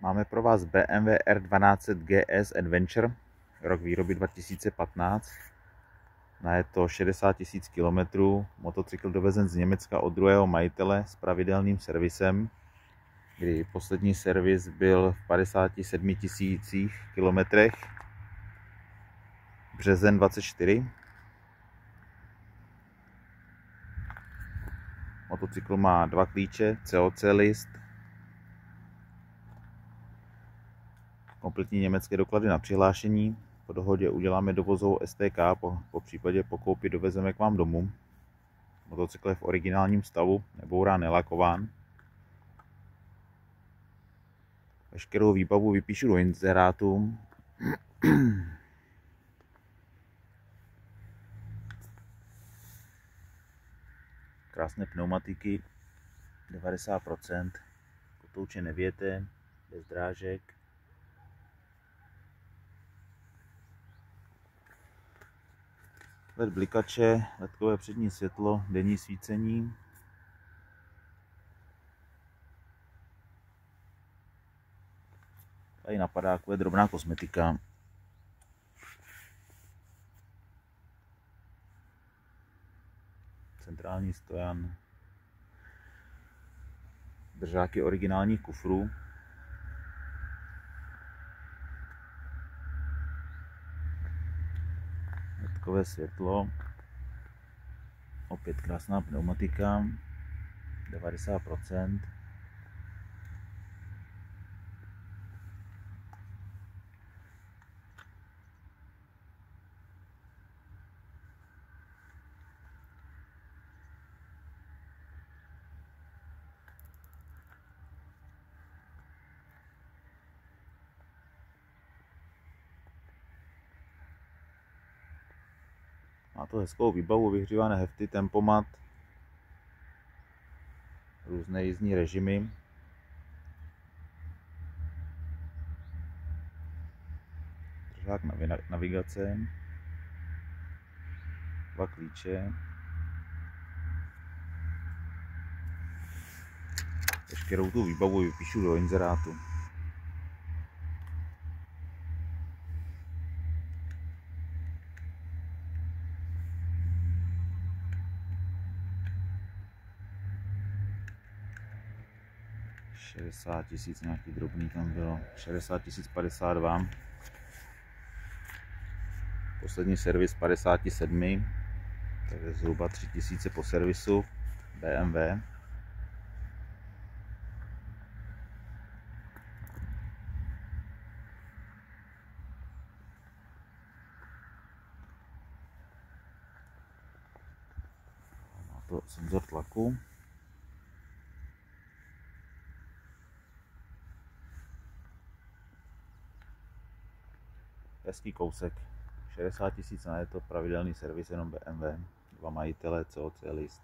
Máme pro vás BMW R1200 GS Adventure, rok výroby 2015. Je to 60 000 km, motocykl dovezen z Německa od druhého majitele s pravidelným servisem, kdy poslední servis byl v 57 000 km, březen 24. Motocykl má 2 klíče, COC list, kompletní německé doklady na přihlášení. Po dohodě uděláme dovozovou STK, po případě po koupi dovezeme k vám domů. Motocykl je v originálním stavu, nebourán, nelakován. Veškerou výbavu vypíšu do inzerátu. Krásné pneumatiky, 90%, kotouče nevěté, bez drážek. LED blikače, ledkové přední světlo, denní svícení. Tady na padáku je drobná kosmetika. Centrální stojan. Držáky originálních kufrů. Ledkové světlo. Opět krásná pneumatika. 90%. Má to hezkou výbavu, vyhřívané hefty, tempomat, různé jízdní režimy. Držák navigace, 2 klíče. Veškerou tu výbavu vypíšu do inzerátu. $60 000, nějaký drobný tam bylo, 60 052. Poslední servis 57, takže zhruba 3 000 po servisu BMW. Má to senzor tlaku. Hezký kousek, 60 000 na je to pravidelný servis jenom BMW, 2 majitele, COC list.